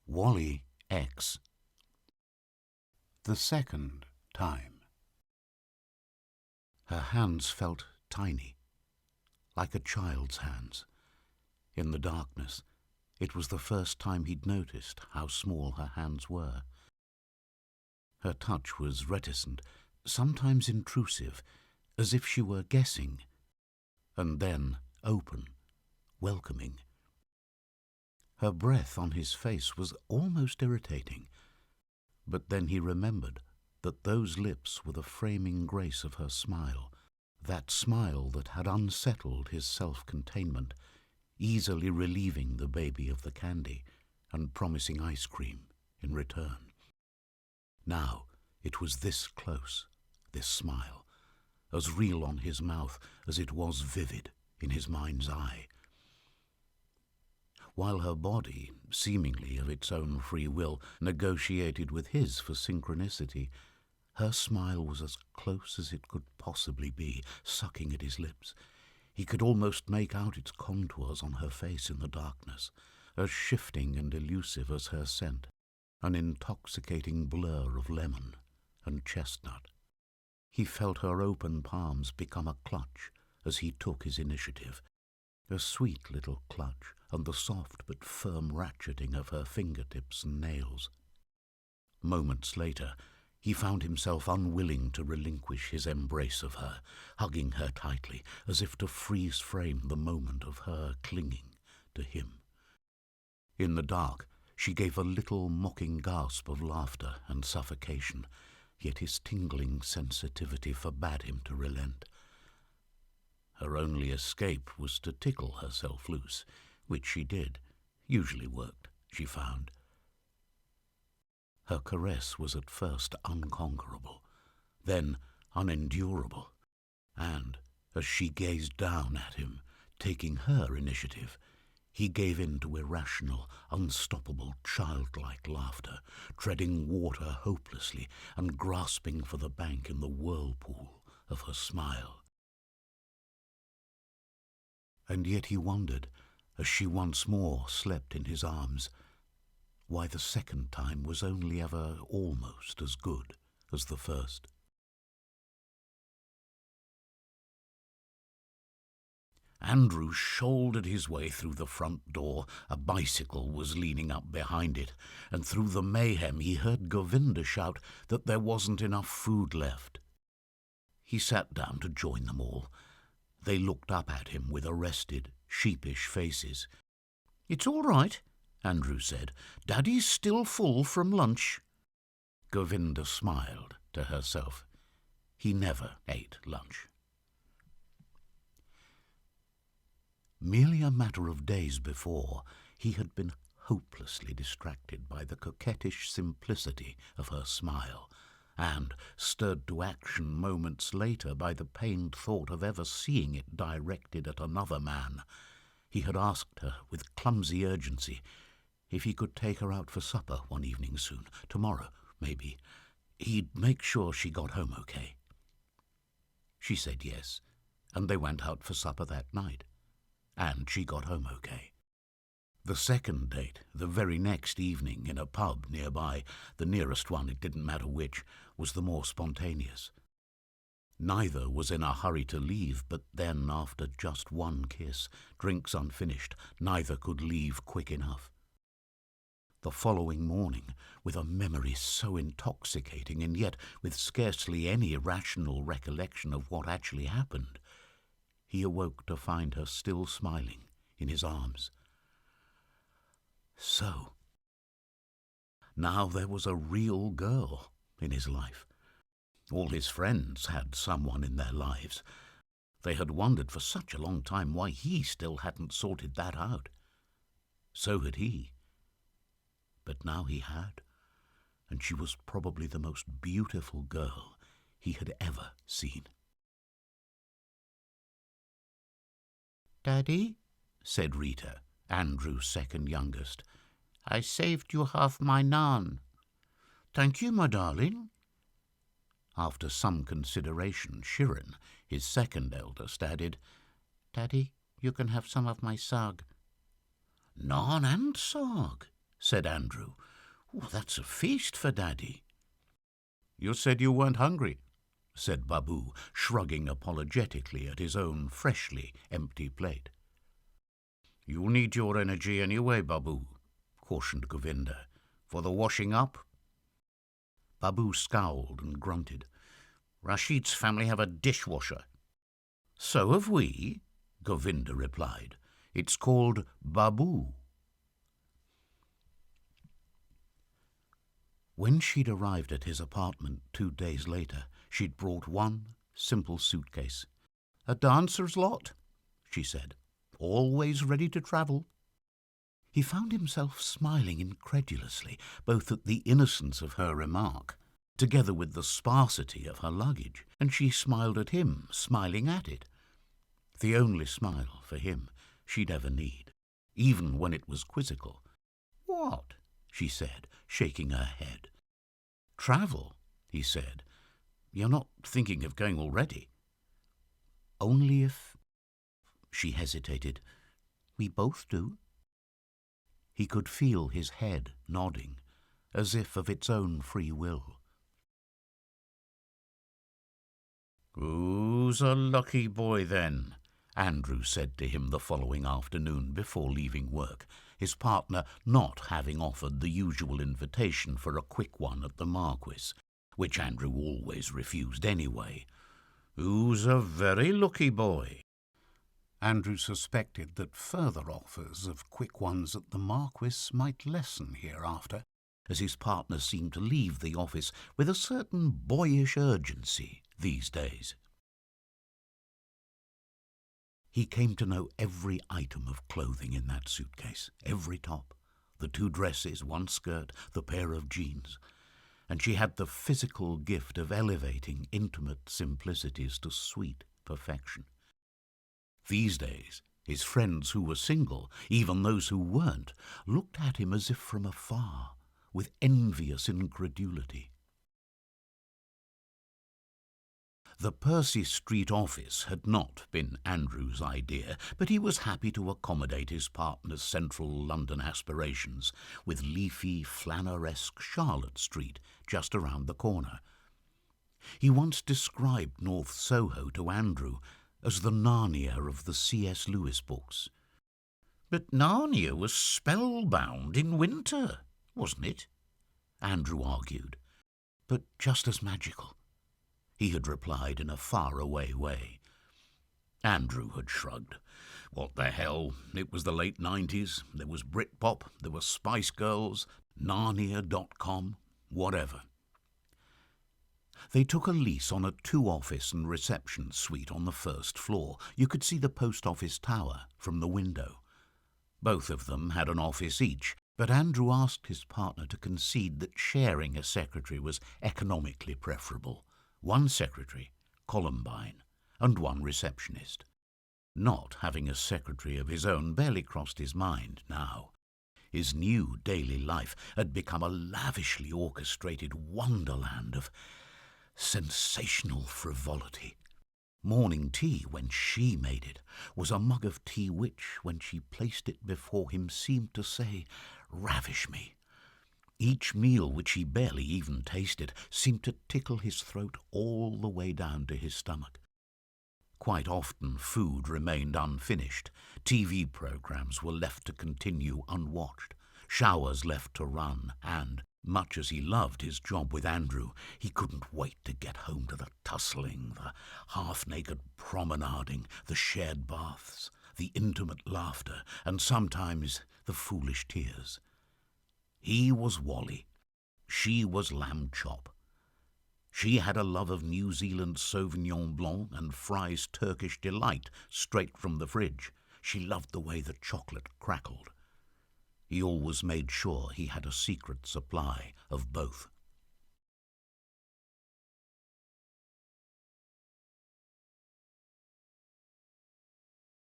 Wally X. The second time. Her hands felt tiny, like a child's hands. In the darkness, it was the first time he'd noticed how small her hands were. Her touch was reticent, sometimes intrusive, as if she were guessing, and then open, welcoming. Her breath on his face was almost irritating, but then he remembered that those lips were the framing grace of her smile, that smile that had unsettled his self-containment, easily relieving the baby of the candy and promising ice cream in return. Now it was this close, this smile, as real on his mouth as it was vivid in his mind's eye. While her body, seemingly of its own free will, negotiated with his for synchronicity, her smile was as close as it could possibly be, sucking at his lips. He could almost make out its contours on her face in the darkness, as shifting and elusive as her scent, an intoxicating blur of lemon and chestnut. He felt her open palms become a clutch as he took his initiative, a sweet little clutch, and the soft but firm ratcheting of her fingertips and nails. Moments later, he found himself unwilling to relinquish his embrace of her, hugging her tightly, as if to freeze-frame the moment of her clinging to him. In the dark, she gave a little mocking gasp of laughter and suffocation, yet his tingling sensitivity forbade him to relent. Her only escape was to tickle herself loose, which she did. Usually worked, she found. Her caress was at first unconquerable, then unendurable, and, as she gazed down at him, taking her initiative, he gave in to irrational, unstoppable, childlike laughter, treading water hopelessly and grasping for the bank in the whirlpool of her smile. And yet he wondered, as she once more slept in his arms, why the second time was only ever almost as good as the first. Andrew shouldered his way through the front door. A bicycle was leaning up behind it, and through the mayhem he heard Govinda shout that there wasn't enough food left. He sat down to join them all. They looked up at him with arrested, sheepish faces. "It's all right," Andrew said. "Daddy's still full from lunch." Govinda smiled to herself. He never ate lunch. Merely a matter of days before, he had been hopelessly distracted by the coquettish simplicity of her smile, and stirred to action moments later by the pained thought of ever seeing it directed at another man. He had asked her with clumsy urgency if he could take her out for supper one evening soon, tomorrow, maybe. He'd make sure she got home okay. She said yes, and they went out for supper that night, and she got home okay. The second date, the very next evening in a pub nearby, the nearest one, it didn't matter which, was the more spontaneous. Neither was in a hurry to leave, but then, after just one kiss, drinks unfinished, neither could leave quick enough. The following morning, with a memory so intoxicating and yet with scarcely any rational recollection of what actually happened, he awoke to find her still smiling in his arms. So, now there was a real girl in his life. All his friends had someone in their lives. They had wondered for such a long time why he still hadn't sorted that out. So had he. But now he had, and she was probably the most beautiful girl he had ever seen. "Daddy," said Rita, Andrew's second youngest, "I saved you half my naan." "Thank you, my darling." After some consideration, Shirin, his second eldest, added, "Daddy, you can have some of my sag." "Naan and sag," said Andrew. "Oh, that's a feast for Daddy." "You said you weren't hungry," said Babu, shrugging apologetically at his own freshly empty plate. "You need your energy anyway, Babu," cautioned Govinda. "For the washing up?" Babu scowled and grunted. "Rashid's family have a dishwasher." "So have we," Govinda replied. "It's called Babu." When she'd arrived at his apartment 2 days later, she'd brought one simple suitcase. "A dancer's lot," she said, "always ready to travel." He found himself smiling incredulously, both at the innocence of her remark, together with the sparsity of her luggage, and she smiled at him, smiling at it. The only smile, for him, she'd ever need, even when it was quizzical. "What?" she said, shaking her head. "Travel," he said. "You're not thinking of going already?" "Only if—" She hesitated. "We both do." He could feel his head nodding, as if of its own free will. "Who's a lucky boy, then?" Andrew said to him the following afternoon before leaving work, his partner not having offered the usual invitation for a quick one at the Marquis, which Andrew always refused anyway. "Who's a very lucky boy?" Andrew suspected that further offers of quick ones at the Marquis might lessen hereafter, as his partner seemed to leave the office with a certain boyish urgency these days. He came to know every item of clothing in that suitcase, every top, the 2 dresses, 1 skirt, the pair of jeans, and she had the physical gift of elevating intimate simplicities to sweet perfection. These days, his friends who were single, even those who weren't, looked at him as if from afar, with envious incredulity. The Percy Street office had not been Andrew's idea, but he was happy to accommodate his partner's central London aspirations with leafy, Flanneresque Charlotte Street just around the corner. He once described North Soho to Andrew as the Narnia of the C.S. Lewis books. "But Narnia was spellbound in winter, wasn't it?" Andrew argued. "But just as magical," he had replied in a faraway way. Andrew had shrugged. What the hell? It was the late 90s. There was Britpop, there were Spice Girls, Narnia.com, whatever. They took a lease on a 2-office and reception suite on the 1st floor. You could see the post office tower from the window. Both of them had an office each, but Andrew asked his partner to concede that sharing a secretary was economically preferable. 1 secretary, Columbine, and 1 receptionist. Not having a secretary of his own barely crossed his mind now. His new daily life had become a lavishly orchestrated wonderland of sensational frivolity. Morning tea, when she made it, was a mug of tea which, when she placed it before him, seemed to say, "Ravish me." Each meal, which he barely even tasted, seemed to tickle his throat all the way down to his stomach. Quite often food remained unfinished, TV programs were left to continue unwatched, showers left to run, and, much as he loved his job with Andrew, he couldn't wait to get home to the tussling, the half-naked promenading, the shared baths, the intimate laughter, and sometimes the foolish tears. He was Wally. She was lamb chop. She had a love of New Zealand Sauvignon Blanc and Fry's Turkish Delight straight from the fridge. She loved the way the chocolate crackled. He always made sure he had a secret supply of both.